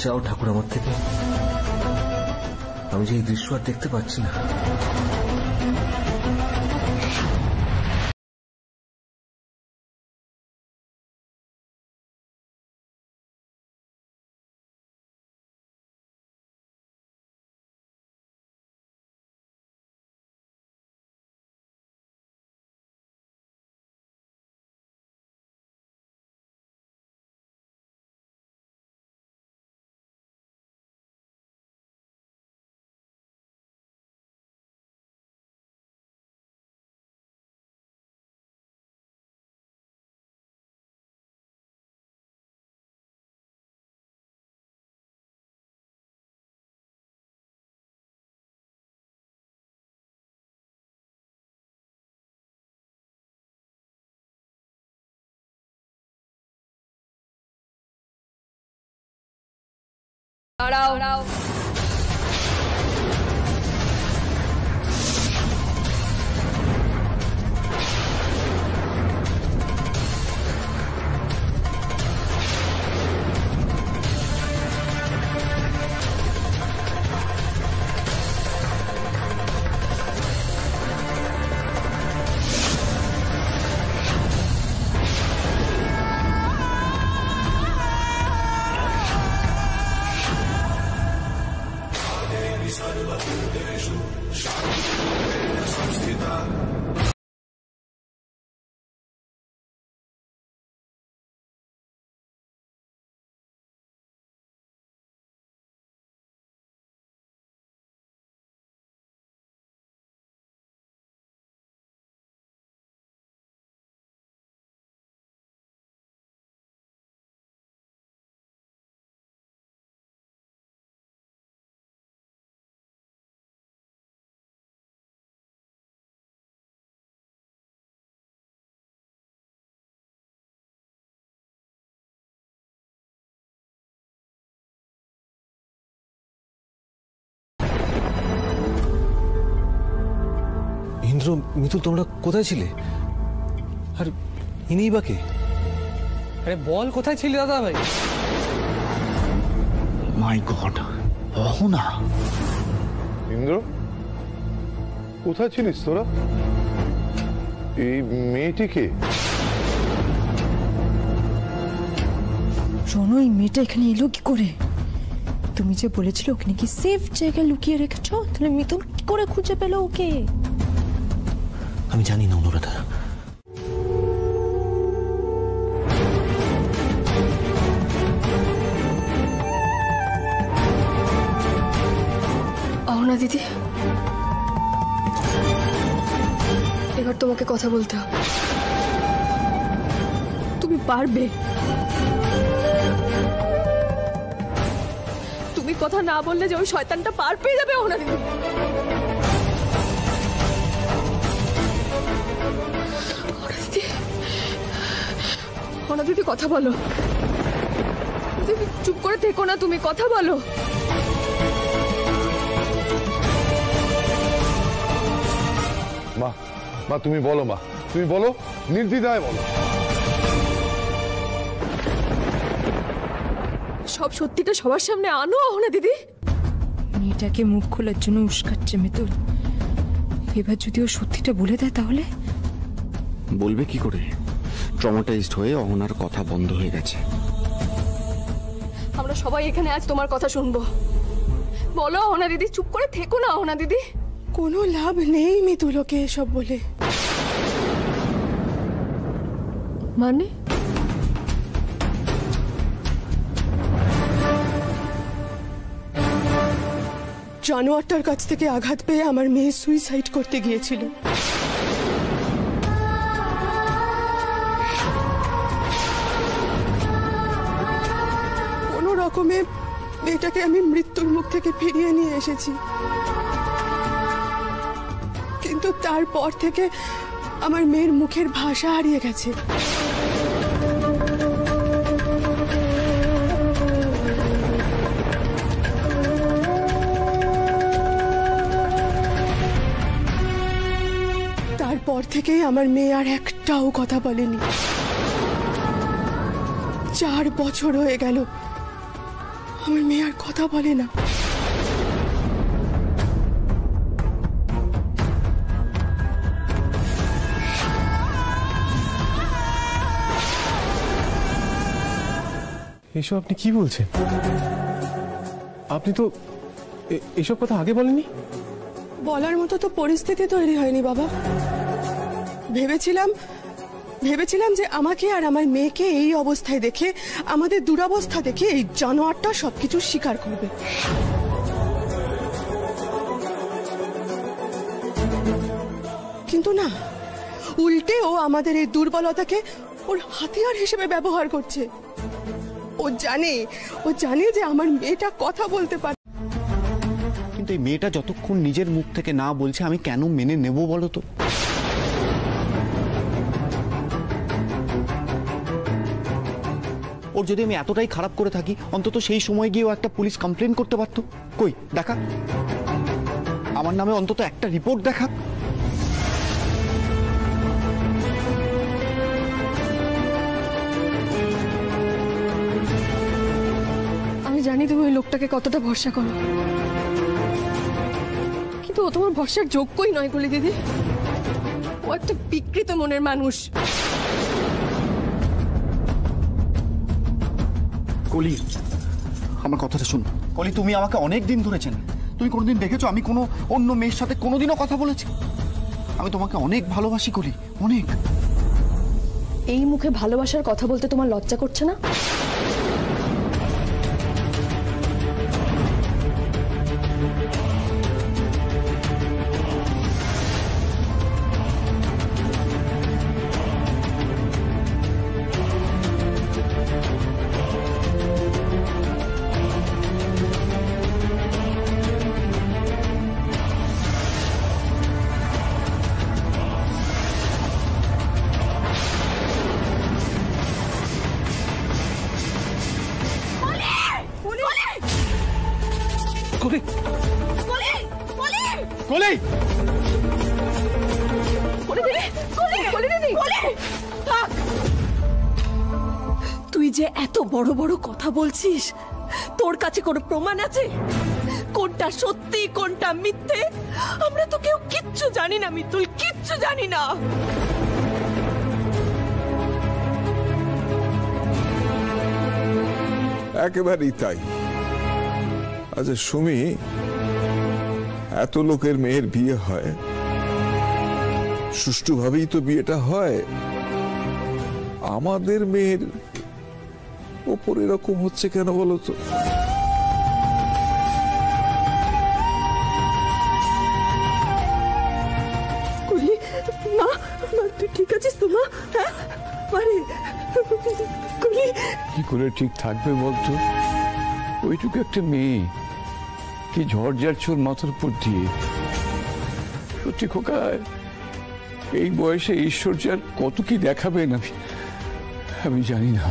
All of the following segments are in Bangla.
চাও ঠাকুর আমার থেকে? আমি যে এই দৃশ্য আর দেখতে পাচ্ছি না। দাঁড়াও। ইন্দ্র, মিতুল, তোমরা কোথায় ছিলে? আর ইনিই বা কে? আরে বল, কোথায় ছিলি দাদা ভাই? মাই গড, অহনা! ইন্দ্র, কোথায় ছিলিস তোরা? এই মেয়েটিকে? রনো, এই মেয়েটা এখানে এলো কি করে? তুমি যে বলেছিলে ওকে নাকি সেফ জায়গায় লুকিয়ে রেখেছ, তাহলে মিতুল কি করে খুঁজে পেল ওকে? আমি জানি না অনুরাধা। অহনা দিদি, এবার তোমাকে কথা বলতে হবে। তুমি পারবে। তুমি কথা না বললে যে ওই শয়তানটা পার পেয়ে যাবে অহনা দিদি। অহনা দিদি, কথা বলো। দিদি, চুপ করে থেকো না, তুমি কথা বলো। মা, মা তুমি বলো, মা তুমি বলো, নির্দ্বিধায় বলো। সব সত্যিটা সবার সামনে আনো অহনা দিদি। মেয়েটাকে মুখ খোলার জন্য উস্কাচ্ছে মিতুল। এবার যদি ও সত্যিটা বলে দেয় তাহলে? বলবে কি করে? ট্রমাটাইজড হয়ে অহনার কথা বন্ধ হয়ে গেছে। আমরা সবাই এখানে আজ তোমার কথা শুনবো। বলো অহনা দিদি, চুপ করে থেকো না অহনা দিদি। কোনো লাভ নেই মিতুলকে এসব বলে। মানে? জানোয়ারটার কাছ থেকে আঘাত পেয়ে আমার মেয়ে সুইসাইড করতে গিয়েছিল। কোনো রকমে মেয়েটাকে আমি মৃত্যুর মুখ থেকে ফিরিয়ে নিয়ে এসেছি, কিন্তু তারপর থেকে আমার মেয়ের মুখের ভাষা হারিয়ে গেছে। তারপর থেকেই আমার মেয়ে আর একটাও কথা বলেনি। 4 বছর হয়ে গেল আমার মেয়ে আর কথা বলে না। এসব আপনি কি বলছেন? আপনি তো এসব কথা আগে বলেননি। বলার মতো তো পরিস্থিতি তৈরি হয়নি বাবা। ভেবেছিলাম যে আমাকে আর আমার মেয়েকে এই অবস্থায় দেখে, আমাদের দুরবস্থা দেখে এই জানোয়ারটা সবকিছু স্বীকার করবে। কিন্তু না, উল্টে ও আমাদের এই দুর্বলতাকে ওর হাতিয়ার হিসেবে ব্যবহার করছে। ও জানে যে আমার মেয়েটা কথা বলতে পারে। কিন্তু এই মেয়েটা যতক্ষণ নিজের মুখ থেকে না বলছে আমি কেন মেনে নেব বলো তো? ওর যদি আমি এতটাই খারাপ করে থাকি, অন্তত সেই সময় গিয়ে ও একটা পুলিশ কমপ্লেন করতে পারতো। কই দেখা, আমার নামে অন্তত একটা রিপোর্ট দেখা। আমি জানি তুমি ওই লোকটাকে কতটা ভরসা করো, কিন্তু ও তোমার ভরসার যোগ্যই নয় কলি দিদি। ও একটা বিকৃত মনের মানুষ। কলি, আমার কথাটা শুন। কলি, তুমি আমাকে অনেক দিন ধরে চেনো। তুমি কোনোদিন দেখেছো আমি কোনো অন্য মেয়ের সাথে কোনোদিনও কথা বলেছি? আমি তোমাকে অনেক ভালোবাসি কলি, অনেক। এই মুখে ভালোবাসার কথা বলতে তোমার লজ্জা করছে না? তুই যে এত বড় বড় কথা বলছিস, তোর কাছে কোনো প্রমাণ আছে? কোনটা সত্যি কোনটা মিথ্যে আমরা তো কেউ কিচ্ছু জানি না মিতুল, কিচ্ছু জানি না। একেবারেই তাই। আচ্ছা সুমি, এত লোকের মেয়ের বিয়ে হয়, সুষ্ঠুভাবেই তো বিয়েটা হয়। আমাদের মেয়ের ওপর এরকম হচ্ছে কেন বলো তো? মা, তুই ঠিক আছিস তো মা? হ্যাঁ, কি করে ঠিক থাকবে বলতো? ওইটুকু একটা মেয়ে, কি ঝড় যাচ্ছে ওর মাথার উপর দিয়ে। সত্যি খোকা, এই বয়সে ঈশ্বর যার কত কি দেখাবেন আমি জানি না।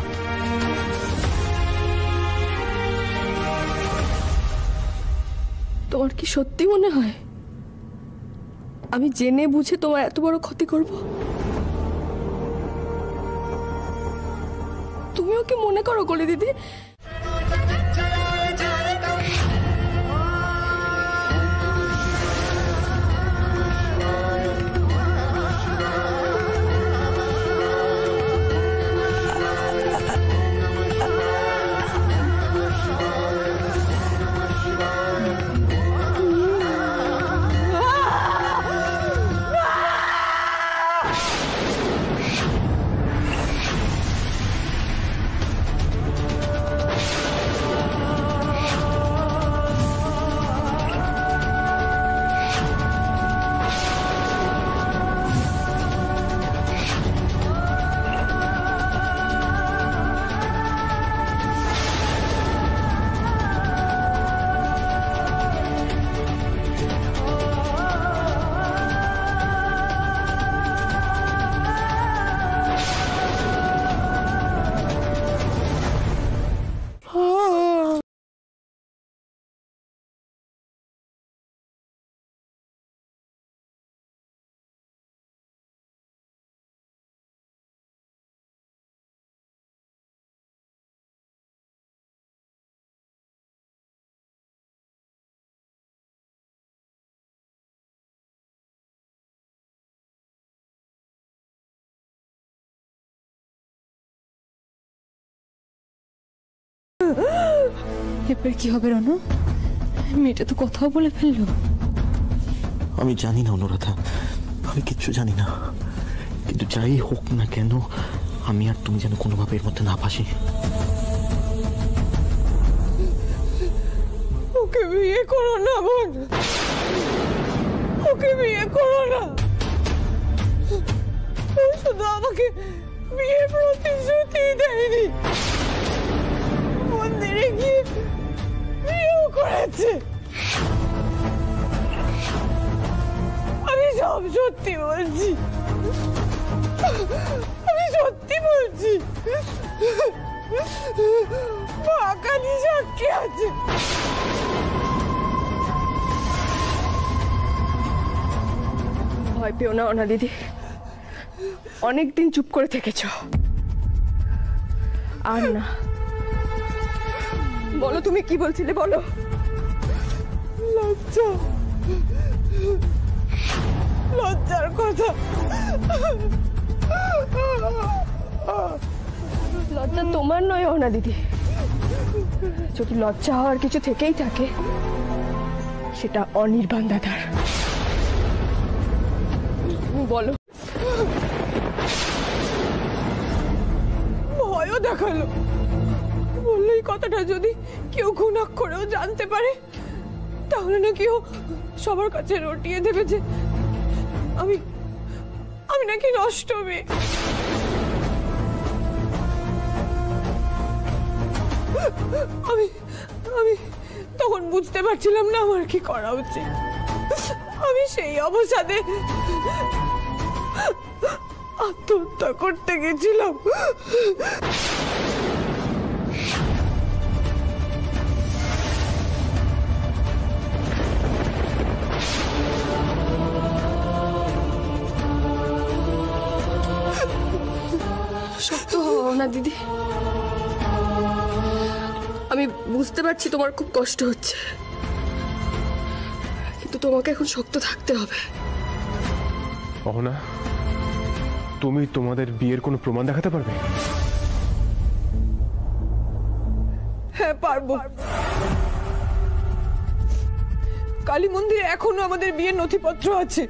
তোমার কি সত্যি মনে হয় আমি জেনে বুঝে তোমার এত বড় ক্ষতি করব? তুমিও কি মনে করো গলি দিদি? এবার কি হবে রনু? মেয়েটা তো কথাও বলে ফেললো। আমি জানি না অনুরাধা, আমি কিচ্ছু জানি না, কিন্তু যাই হোক না কেন আমি আর তুমি যেন কোনোভাবে এর মধ্যে না ফাঁসি। ওকে বিয়ে করো না বোন, ওকে বিয়ে করো না। ও শুধু আমাকে বিয়ের প্রতিশ্রুতি দেয়নি, মন্দিরে গিয়ে বিয়েও করেছে। আমি সব সত্যি বলছি, আমি সত্যি বলছি। মা কালী সাক্ষী আছে। ভয় পেও না অনা দিদি, অনেকদিন চুপ করে থেকেছ, আর না। বলো তুমি কি বলছিলে, বলো। লজ্জা, লজ্জার কথা। লজ্জা তোমার নয় অনা দিদি, যদি লজ্জা হওয়ার কিছু থেকেই থাকে সেটা অনির্বাণ দাদার। বলো। ভয়ও দেখালো, বললো এই কথাটা যদি কেউ ঘুণাক করেও জানতে পারে তাহলে না কেউ সবার কাছে রটিয়ে দেবে যে আমি আমি নাকি নষ্ট মেয়ে। আমি আমি তখন বুঝতে পারছিলাম না আমার কি করা উচিত। আমি সেই অবসাদে আত্মহত্যা করতে গেছিলাম। শক্ত হও না দিদি, আমি বুঝতে পারছি তোমার খুব কষ্ট হচ্ছে, কিন্তু তোমাকে এখন শক্ত থাকতে হবে। অহনা, তুমি তোমাদের বিয়ের কোনো প্রমাণ দেখাতে পারবে? হ্যাঁ পারবো। কালী মন্দিরে এখনো আমাদের বিয়ের নথিপত্র আছে।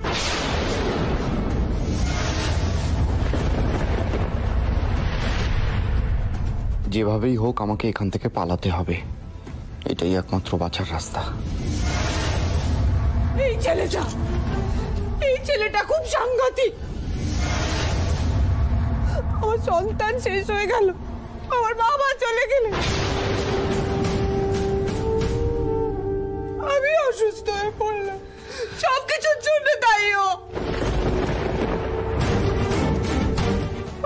যেভাবেই হোক আমাকে এখান থেকে পালাতে হবে, এটাই একমাত্র বাঁচার রাস্তা। এই ছেলেটা খুব সাংঘাতিক। আমার সন্তান শেষ হয়ে গেল, আমার বাবা চলে গেলে, আমি অসুস্থ হয়ে পড়লাম, সবকিছুর জন্য দায়ী ও।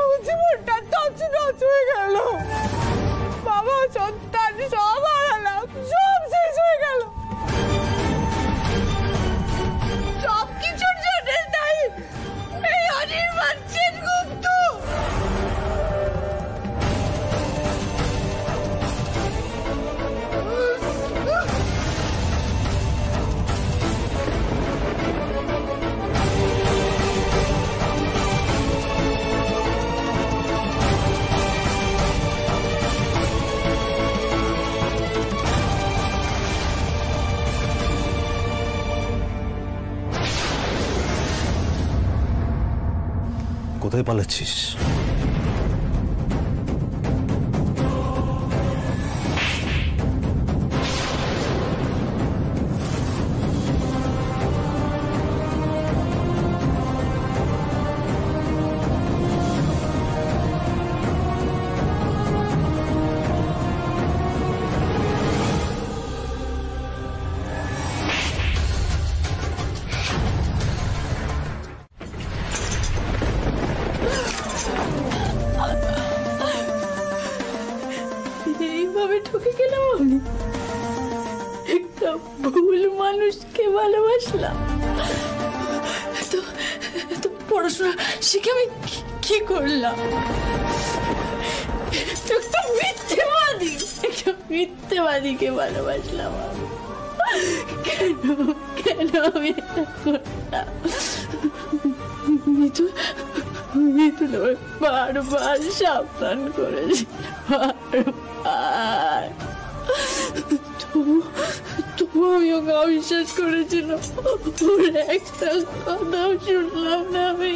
আমার জীবনটা তছনছ হয়ে গেল, বাবা সন্তান সব হারালাম, সব শেষ হয়ে গেল। সবকিছুর জন্য দায়ী এই অনির্বাণ সেনগুপ্ত। কোথায় পালাচ্ছিস? এইভাবে ঠকে গেলাম আমি, একটা ভুল মানুষকে ভালোবাসলাম। তো পড়াশোনা শিখে আমি কি করলাম? একটা মিথ্যেবাদীকে ভালোবাসলাম। কেন আমি এটা করলাম? মিথুন বারবার সাবধান করেছি, বারবার। তবু আমি ওকে অবিশ্বাস করেছিলাম। ওর একটা কথাও শুনলাম না আমি,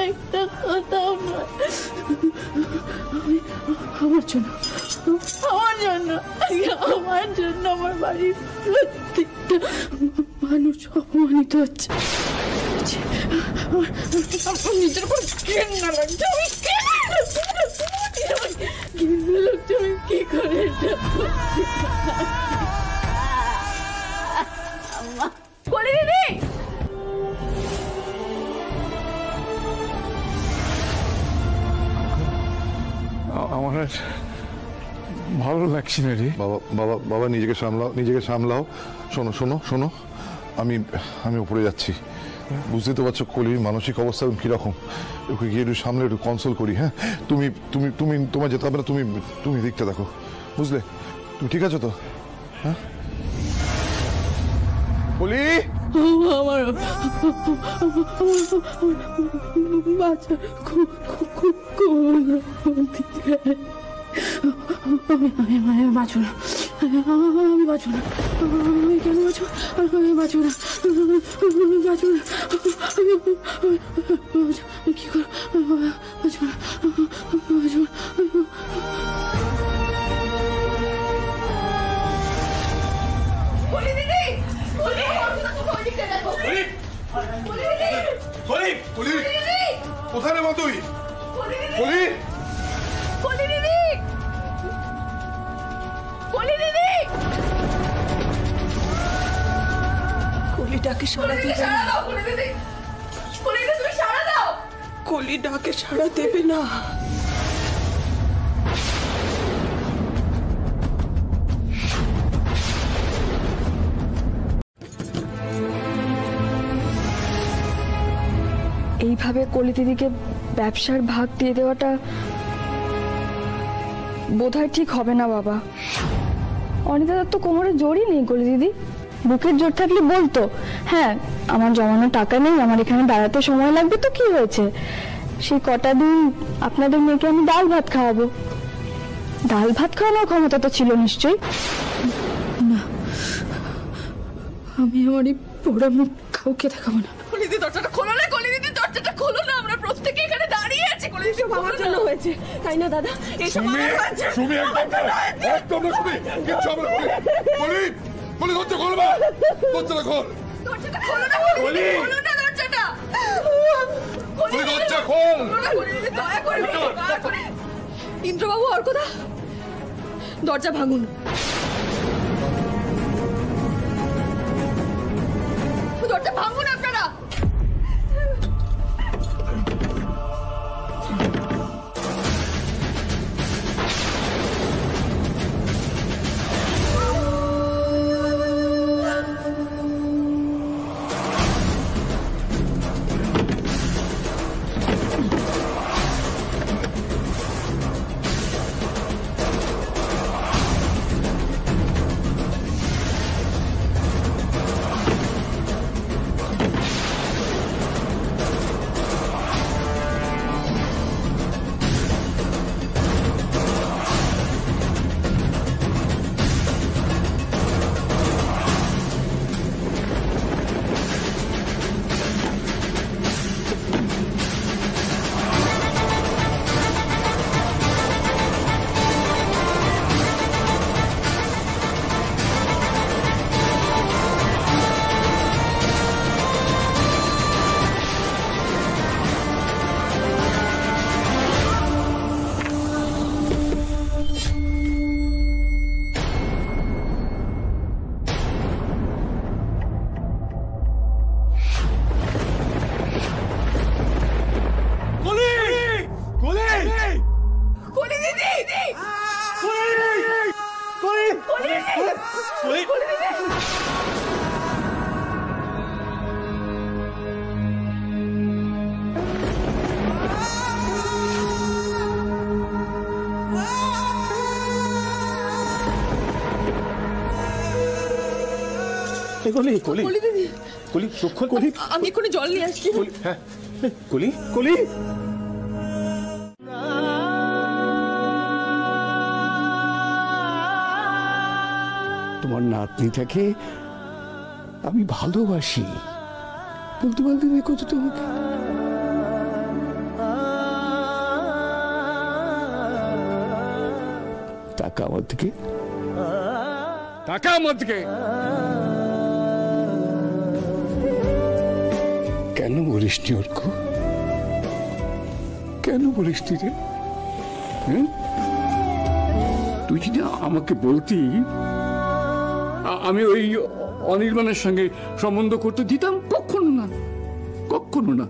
একটা কথাও না। আমার জন্য আমার বাড়ির প্রত্যেকটা মানুষ অপমানিত হচ্ছে। আমার নিজের উপর ঘৃণা লাগছে, আমি ঘৃণা লাগছে, আমি কি করে এটা কলি দিদি, আমার আর ভালো লাগছে না রে। বাবা বাবা বাবা নিজেকে সামলাও, নিজেকে সামলাও। শোনো শোনো শোনো, আমি আমি উপরে যাচ্ছি। বুঝতে তো পারছো কলির মানসিক অবস্থা কিরকম। ওকে গিয়ে একটু সামলে একটু কনসোল করি। হ্যাঁ, তুমি তুমি তুমি তোমার যেতে হবে না, তুমি তুমি দিকটা দেখো, বুঝলে? তুমি ঠিক আছো তো? হ্যাঁ কলি, আমার বাচ্চা আমি বাঁচব না, আমি বাঁচব না, আমি কেন বাঁচব, আমি বাঁচব না, বাঁচব না, কি করব, বাঁচব না, বাঁচব না। কোথায় রে মা তুই? কলি, কলি দিদি, কলি দিদি, কলি ডাকে সাড়া দেবে না। কলি দিদি, কলি দিদি তুমি সাড়া দাও। কলি ডাকে সাড়া দেবে না। এইভাবে কলি দিদিকে ব্যবসার ভাগ দিয়ে দেওয়াটা বোধহয় ঠিক হবে না বাবা। অনিতাদার তো কোমরে জোরই নেই কলি দিদি। বুকের জোর থাকলে বলতো, হ্যাঁ আমার জমানো টাকা নেই, আমার এখানে দাঁড়াতে সময় লাগবে, তো কি হয়েছে, সেই কটা দিন আপনাদের মেয়েকে আমি ডাল ভাত খাওয়াবো। ডাল ভাত খাওয়ানোর ক্ষমতা তো ছিল নিশ্চয়ই। না, আমি আমার এই পোড়া মুখ কাউকে দেখাবো না। কলি দিদি দরজাটা খোলো না, কলি দিদি দরজাটা খোলো না, আমরা প্রত্যেকে এখানে দাঁড়িয়ে আছি। কলি দিদি আমার জন্য হয়েছে, তাই না দাদা? এইসব আমার হয়েছে, তুমি একদম না, তুমি কিচ্ছু হবে না। কলি, কলি দরজা খোল, মা দরজাটা খোল, দরজাটা খোলো না, কলি খোলো না দরজাটা, কলি দরজা খোল। কলি দিদি দয়া করে। ইন্দ্রবাবু অর্কদা, দরজা ভাঙুন। দরজা ভাঙুন আপনারা। কলি, কলি, কলি দিদি, কলি, চোখ খোল, কলি। আমি এক্ষুনি জল নিয়ে আসছি। হ্যাঁ, কলি, কলি। আমার নাতনিটাকে আমি ভালোবাসি, বলতে পারলি না কত তোমাকে? টাকা আমার দিকে, টাকা আমার দিকে। কেন বলিস নি অর্ক? কেন বলিস নি রে? তুই যদি আমাকে বলতি, আমি ওই অনির্বাণের সঙ্গে সম্বন্ধ করতে দিতাম? কখনো না, কখনো না।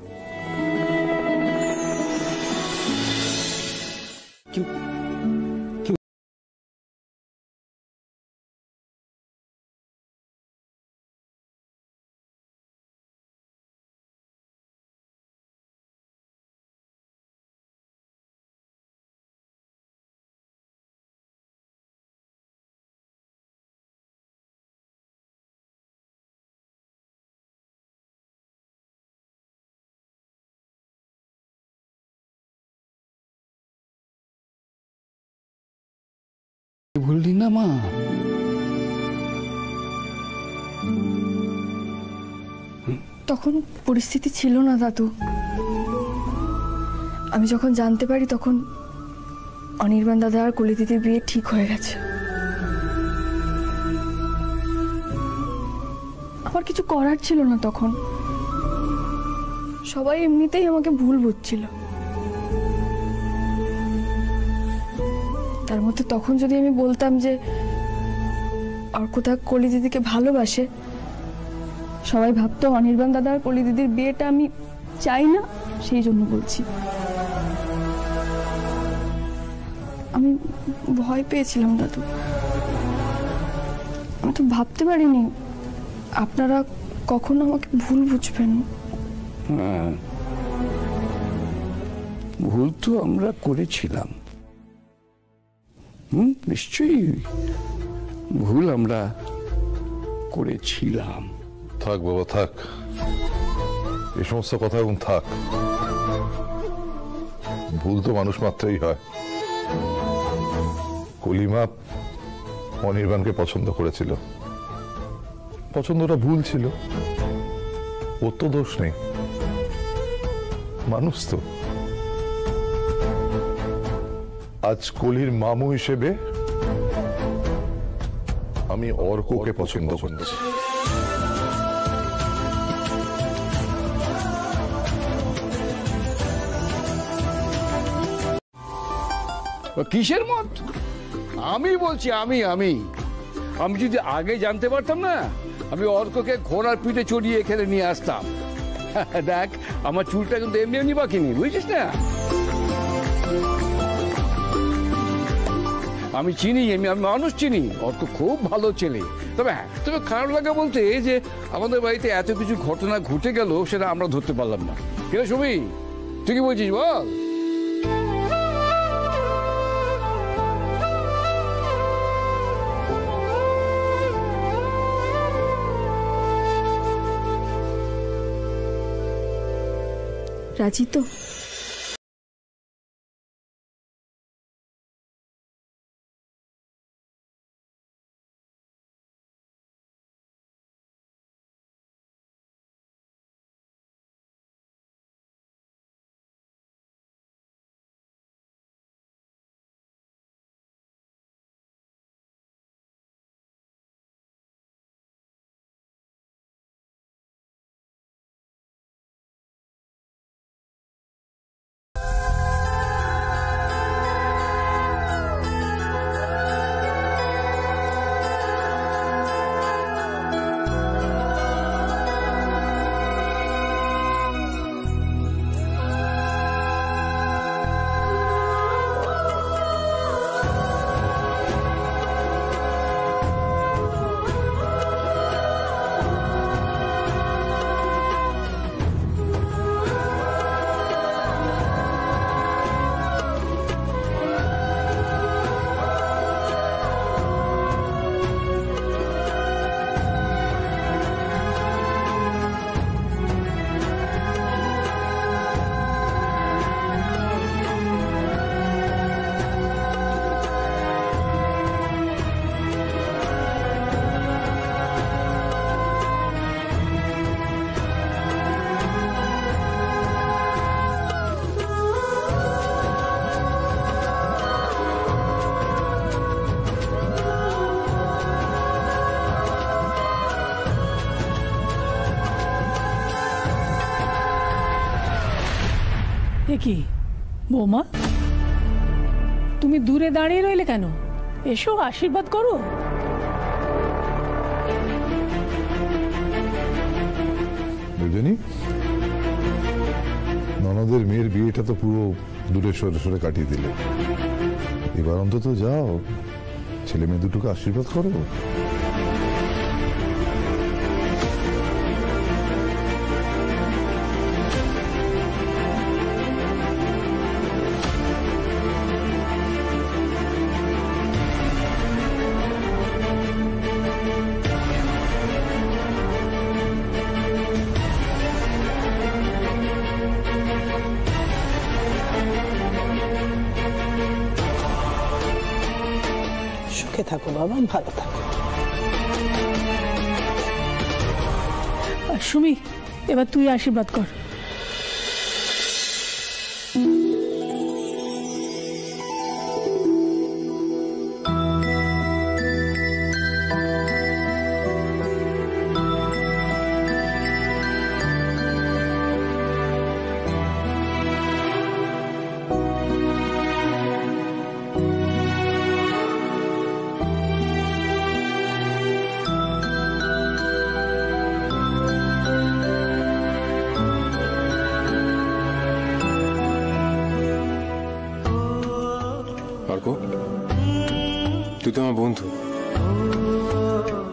বললি না মা? তখন পরিস্থিতি ছিল না দাদু। আমি যখন জানতে পারি তখন অনির্বাণ দাদা আর কলি দিদির বিয়ে ঠিক হয়ে গেছে। আমার কিছু করার ছিল না তখন। সবাই এমনিতেই আমাকে ভুল বুঝছিল। তার মধ্যে তখন যদি আমি বলতাম যে অর্কদা কলি দিদিকে ভালোবাসে, সবাই ভাবতো অনির্বাণ দাদা আর কলি দিদির বিয়েটা আমি চাই না, সেই জন্য বলছি। আমি ভয় পেয়েছিলাম দাদু। আমি তো ভাবতে পারিনি আপনারা কখনো আমাকে ভুল বুঝবেন। ভুল তো আমরা করেছিলাম, নিশ্চয়ই ভুল আমরা করেছিলাম। থাক বাবা থাক, এই সমস্ত কথা এখন থাক। ভুল তো মানুষ মাত্রই হয়। কলিমা অনির্বাণকে পছন্দ করেছিল, পছন্দটা ভুল ছিল, ওর তো দোষ নেই, মানুষ তো। আজ কলির মামু হিসেবে আমি অর্ককে পছন্দ করছি। কিসের মত? আমি বলছি, আমি আমি আমি যদি আগে জানতে পারতাম না, আমি অর্ককে ঘোড়ার পিঠে চড়িয়ে এখানে নিয়ে আসতাম। দেখ, আমার চুলটা কিন্তু এমনি এমনি বাকি নেই, বুঝছিস না? আমি চিনি, আমি মানুষ চিনি। অর্ক খুব ভালো ছেলে। তবে হ্যাঁ, তবে খারাপ লাগে বলতে যে আমাদের বাড়িতে এত কিছু ঘটনা ঘটে গেল, সেটা আমরা ধরতে পারলাম না। কেন সুমি, তুই কি বলছিস বল? রাজি তো? কি বৌমা, তুমি দূরে দাঁড়িয়ে রইলে কেন? এসো, আশীর্বাদ করো। বুঝলি, ননদের মেয়ের বিয়েটা তো পুরো দূরে সরে সরে কাটিয়ে দিলে, এবার অন্তত যাও, ছেলে মেয়ে দুটোকে আশীর্বাদ করো। সুখে থাকো বাবা, ভালো থাকো। সুমি, এবার তুই আশীর্বাদ কর। তুই তো আমার বন্ধু,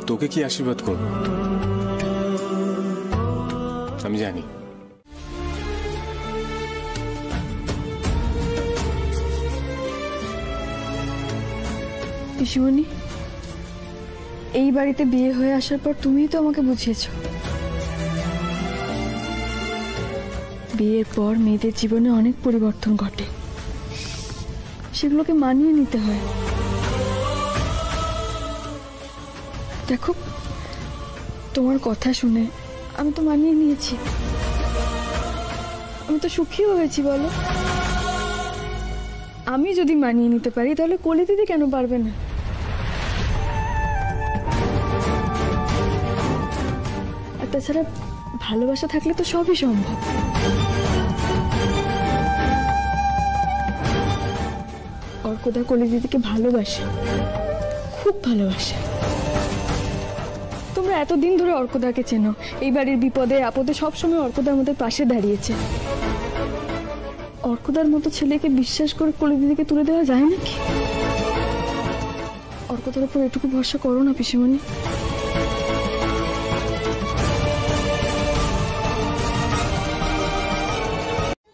তোকে কি আশীর্বাদ করব আমি জানি। পিসিমণি, এই বাড়িতে বিয়ে হয়ে আসার পর তুমিই তো আমাকে বুঝিয়েছো বিয়ের পর মেয়েদের জীবনে অনেক পরিবর্তন ঘটে, সেগুলোকে মানিয়ে নিতে হয়। দেখো, তোমার কথা শুনে আমি তো মানিয়ে নিয়েছি, আমি তো সুখীও হয়েছি। বলো, আমি যদি মানিয়ে নিতে পারি তাহলে কলি দিদি কেন পারবে না? আর তাছাড়া ভালোবাসা থাকলে তো সবই সম্ভব। অর্কদা কলি দিদিকে ভালোবাসে, খুব ভালোবাসে। তোমরা এতদিন ধরে অর্কদাকে চেনো, এই বাড়ির বিপদে আপদে সবসময় অর্কদা আমাদের পাশে দাঁড়িয়েছে। অর্কদার মতো ছেলেকে বিশ্বাস করে কলি দিদিকে তুলে দেওয়া যায় নাকি? অর্কদার উপর এটুকু ভরসা করো না পিসিমণি।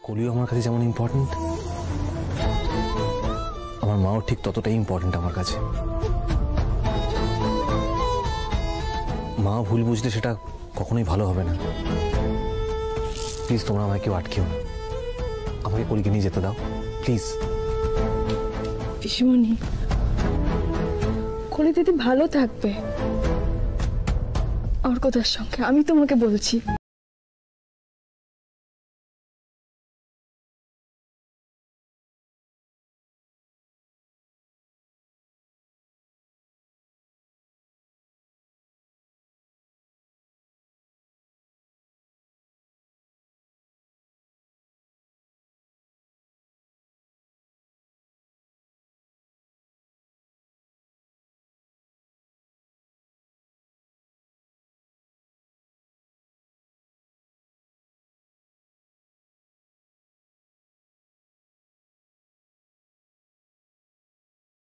কলিও আমার কাছে যেমন ইম্পর্টেন্ট, আমার মাও ঠিক ততটাই ইম্পর্টেন্ট আমার কাছে। মা ভুল বুঝলে সেটা কখনোই ভালো হবে না। প্লিজ তোমরা আমাকে কেউ আটকেও না, আমাকে কলিকে নিয়ে যেতে দাও প্লিজ। পিসিমণি, কলি দিদি ভালো থাকবে অর্কদার সঙ্গে, আমি তোমাকে বলছি।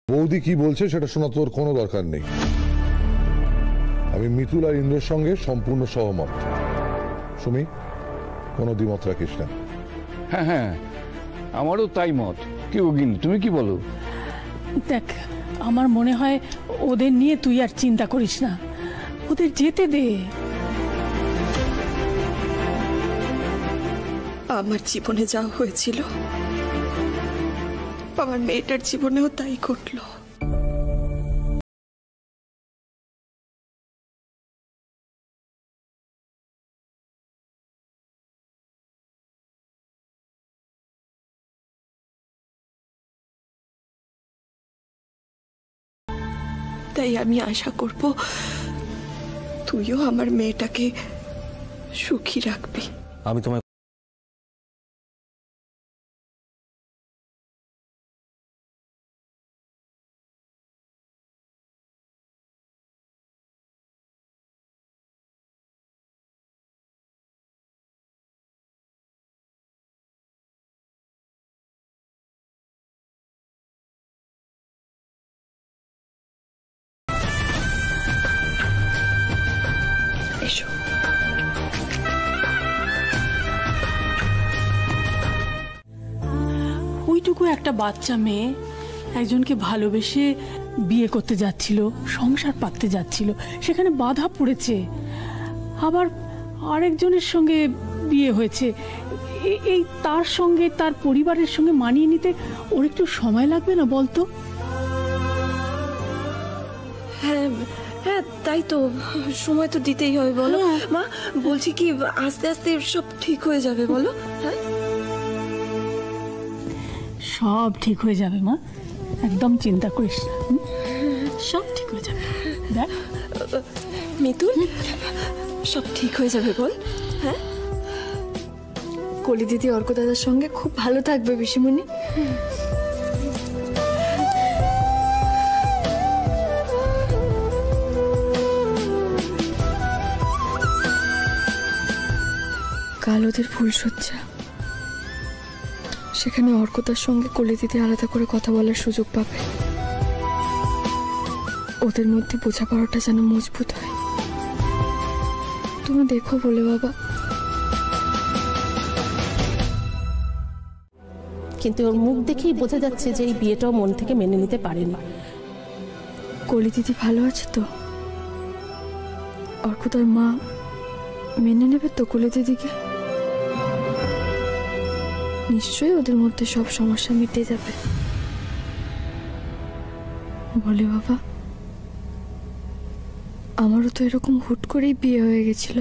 বৌদি কি বলছে সেটা শোনা তোর কোনো দরকার নেই। আমি মিতুল আর ইন্দ্রের সঙ্গে সম্পূর্ণ সহমত। সুমি, কোনো দ্বিমত রাখিস না। হ্যাঁ হ্যাঁ, আমারও তাই মত। কি গিন, তুমি কি বলো? দেখ, আমার মনে হয় ওদের নিয়ে তুই আর চিন্তা করিস না, ওদের যেতে দে। আমার জীবনে যা হয়েছিল আমার মেয়েটার জীবনেও তাই ঘটলো। তাই আমি আশা করব তুইও আমার মেয়েটাকে সুখী রাখবি। আমি তোমায় ওইটুকু একটা বাচ্চা মেয়ে একজনকে ভালোবেসে বিয়ে করতে যাচ্ছিল, সংসার পাততে যাচ্ছিল, সেখানে বাধা পড়েছে, আবার আরেকজনের সঙ্গে বিয়ে হয়েছে। এই তার সঙ্গে তার পরিবারের সঙ্গে মানিয়ে নিতে ওর একটু সময় লাগবে না বলতো? হ্যাঁ হ্যাঁ, তাই তো, সময় তো দিতেই হবে বলো। মা বলছি কি আস্তে আস্তে সব ঠিক হয়ে যাবে বলো। হ্যাঁ, সব ঠিক হয়ে যাবে মা, একদম চিন্তা করিস না, সব ঠিক হয়ে যাবে। দেখ মিতুল, সব ঠিক হয়ে যাবে বল। হ্যাঁ, কলি দিদি অর্ক দাদার সঙ্গে খুব ভালো থাকবে পিসিমণি। কাল ওদের ফুলসজ্জা, সেখানে অর্কতার সঙ্গে কলি দিদি আলাদা করে কথা বলার সুযোগ পাবে। ওদের মধ্যে বোঝাপড়াটা যেন মজবুত হয়। তুমি দেখো বলে বাবা। কিন্তু ওর মুখ দেখেই বোঝা যাচ্ছে যে এই বিয়েটাও মন থেকে মেনে নিতে পারেনি। কলি দিদি ভালো আছে তো? অর্কতার মা মেনে নেবে তো কলি দিদিকে? নিশ্চয়ই ওদের মধ্যে সব সমস্যা মিটে যাবে বলে বাবা। আমারও তো এরকম হুট করেই বিয়ে হয়ে গেছিল,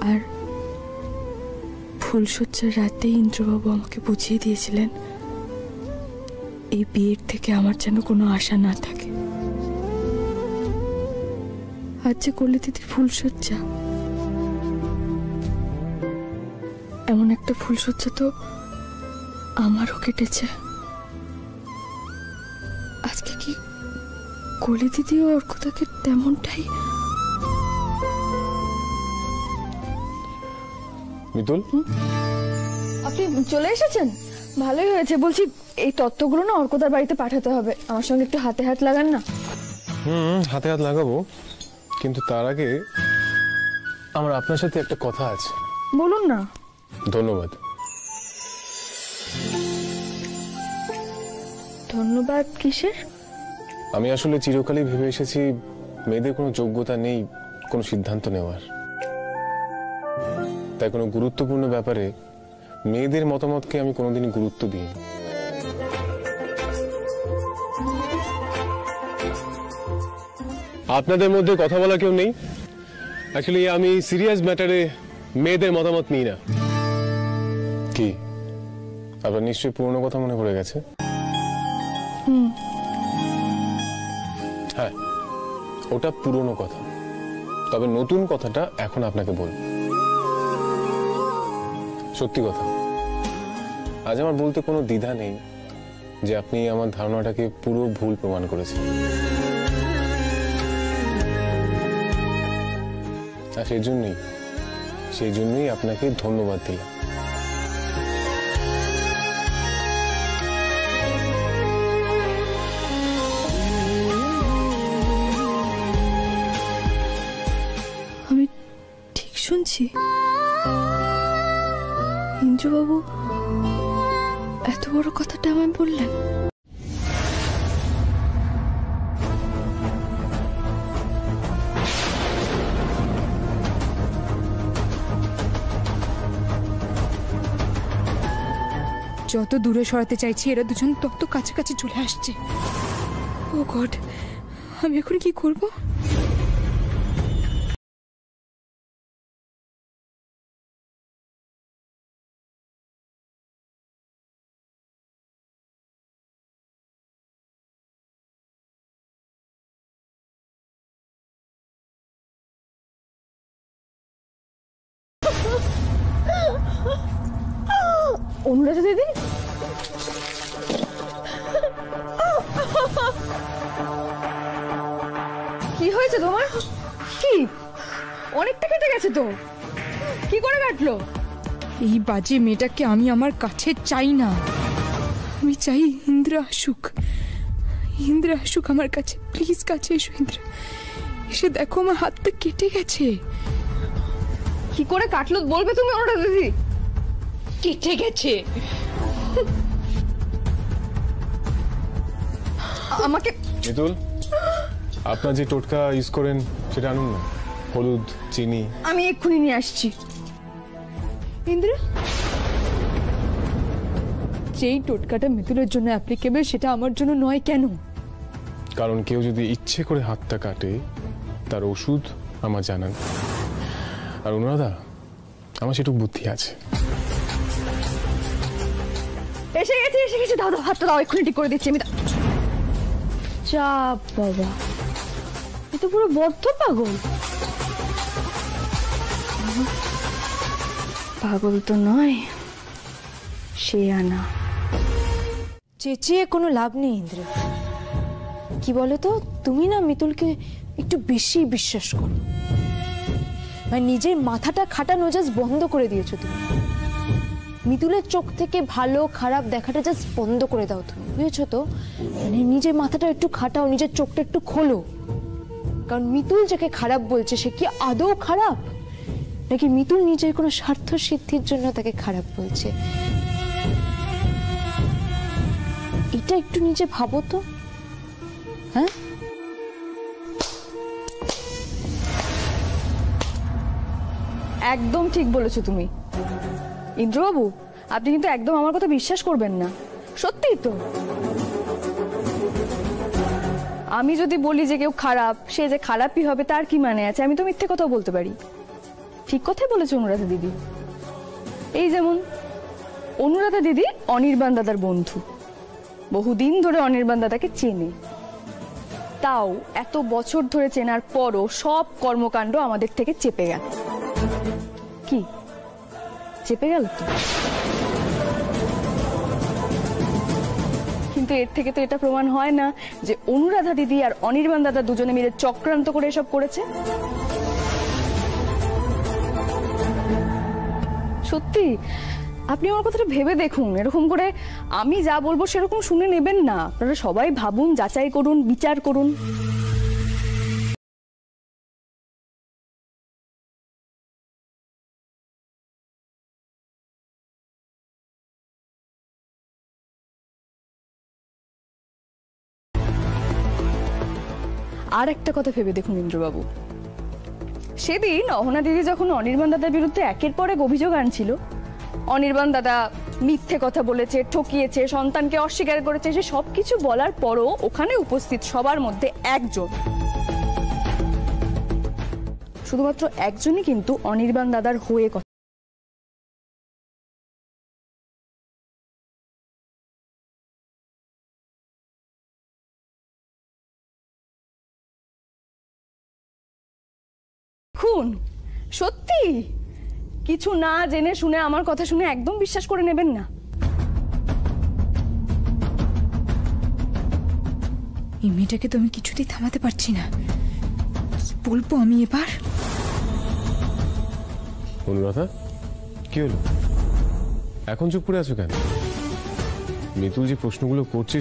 আর ফুলসজ্জার রাতেই ইন্দ্রবাবু আমাকে বুঝিয়ে দিয়েছিলেন এই বিয়ের থেকে আমার যেন কোনো আশা না থাকে। আজ যে কলি দিদির ফুলসজ্জা, এমন একটা ফুলসজ্জা তো আমারও কেটেছে। আজকে কি কলি দিদি ও অর্কতাকে তেমনটাই? মিতুল, আপনি চলে এসেছেন, ভালোই হয়েছে। বলছি এই তত্ত্বগুলো না অর্কতার বাড়িতে পাঠাতে হবে, আমার সঙ্গে একটু হাতে হাত লাগান না। হাতে হাত লাগাবো, কিন্তু তার আগে আমার আপনার সাথে একটা কথা আছে। বলুন না। ধন্যবাদ। ধন্যবাদ কিসের? আমি আসলে চিরকালই ভেবে এসেছি মেয়েদের কোনো যোগ্যতা নেই কোনো সিদ্ধান্ত নেওয়ার, তাই কোনো গুরুত্বপূর্ণ ব্যাপারে মেয়েদের মতামতকে আমি কোনোদিনই গুরুত্ব দিই। আপনাদের মধ্যে কথা বলা কেউ নেই? অ্যাকচুয়ালি আমি সিরিয়াস ম্যাটারে মেয়েদের মতামত নিই না। কি আপনার নিশ্চয়ই পুরনো কথা মনে পড়ে গেছে? হ্যাঁ, ওটা পুরনো কথা, তবে নতুন কথাটা এখন আপনাকে বলব। সত্যি কথা, আজ আমার বলতে কোনো দ্বিধা নেই যে আপনি আমার ধারণাটাকে পুরো ভুল প্রমাণ করেছেন, আর সেই জন্যই আপনাকে ধন্যবাদ দিলাম। আমি ঠিক শুনছি? ইন্দ্রবাবু এত বড় কথাটা আমায় বললেন? যত দূরে সরাতে চাইছি এরা দুজন তত কাছাকাছি চলে আসছে। ও গড, আমি এখন কি করব? অনুরাধা দিদি, কি হয়েছে তোমার? কি অনেকটা কেটে গেছে তো? কি করে কাটলো? এই বাজে মেয়েটাকে আমি আমার কাছে চাই না। আমি চাই ইন্দ্র আসুক, ইন্দ্র আসুক আমার কাছে। প্লিজ কাছে এসো ইন্দ্র, এসে দেখো আমার হাতটা কেটে গেছে। কি করে কাটলো বলবে তুমি অনুরাধা দিদি? কেটে গেছে। আমাকে মিতুল, আপনার যে টোটকা ইউজ করেন সেটা আনুন না, হলুদ, চিনি। আমি এক্ষুনি নিয়ে আসছি। ইন্দ্র, যেই টোটকাটা মিতুলের জন্য অ্যাপ্লিকেবল সেটা আমার জন্য নয় কেন? কারণ কেউ যদি ইচ্ছে করে হাতটা কাটে তার ওষুধ আমার জানান। আর অনুরাধা, আমার সেটুকু বুদ্ধি আছে। এসে গেছে, দাও দাও, হাতটা দাও, এক্ষুনি ঠিক করে দিচ্ছি আমি। চাপ বাবা, এ তো পুরো বদ্ধ পাগল। পাগল তো নয়, সে আনা। চেঁচিয়ে কোনো লাভ নেই ইন্দ্র। কি বলো তো, তুমি না মিতুলকে একটু বেশি বিশ্বাস করো, মানে নিজের মাথাটা খাটানো জাস্ট বন্ধ করে দিয়েছো তুমি। মিতুলের চোখ থেকে ভালো খারাপ দেখাটা জাস্ট বন্ধ করে দাও তুমি, বুঝেছো তো? মানে নিজের মাথাটা একটু খাটাও, নিজের চোখটা একটু খোলো। কারণ মিতুল যাকে খারাপ বলছে সে কি আদৌ খারাপ, নাকি মিতুল নিজের কোনো স্বার্থ সিদ্ধির জন্য তাকে খারাপ বলছে? এটা একটু নিজে ভাবো তো। হ্যাঁ, একদম ঠিক বলেছো তুমি ইন্দ্রবাবু। আপনি কিন্তু একদম আমার কথা বিশ্বাস করবেন না, সত্যিই তো। আমি যদি বলি যে কেউ খারাপ, সে যে খারাপই হবে তার কি মানে আছে? আমি তো মিথ্যে কথাও বলতে পারি। ঠিক কথাই বলেছো অনুরাধা দিদি। এই যেমন অনুরাধা দিদি অনির্বাণ দাদার বন্ধু, বহুদিন ধরে অনির্বাণ দাদাকে চেনে। তাও এত বছর ধরে চেনার পরও সব কর্মকাণ্ড আমাদের থেকে চেপে গেল। কি চেপে গেল তো? কিন্তু এর থেকে তো এটা প্রমাণ হয় না যে অনুরাধা দিদি আর অনির্বাণ দাদা দুজনে মিলে চক্রান্ত করে এসব করেছে। সত্যি আপনি আমার কথাটা ভেবে দেখুন। এরকম করে আমি যা বলবো সেরকম শুনে নেবেন না, আপনারা সবাই ভাবুন, যাচাই করুন, বিচার করুন। আর একটা কথা ভেবে দেখুন ইন্দ্রবাবু, সেদিন অহনা দিদি যখন অনির্বাণ দাদার বিরুদ্ধে একের পর এক অভিযোগ আনছিল, অনির্বাণ দাদা মিথ্যে কথা বলেছে, ঠকিয়েছে, সন্তানকে অস্বীকার করেছে, সে সবকিছু বলার পরও ওখানে উপস্থিত সবার মধ্যে একজন, শুধুমাত্র একজনই কিন্তু অনির্বাণ দাদার হয়ে কথা। খুন সত্যি কিছু না জেনে শুনে আমার কথা শুনে একদম বিশ্বাস করে নেবেন না। এই মেয়েটাকে তো আমি কিছুতেই থামাতে পারছি না। কি বলবো আমি এবার? অনুরাধা, কি হলো? এখন চুপ করে আছো কেন? মিতুল যে প্রশ্নগুলো করছে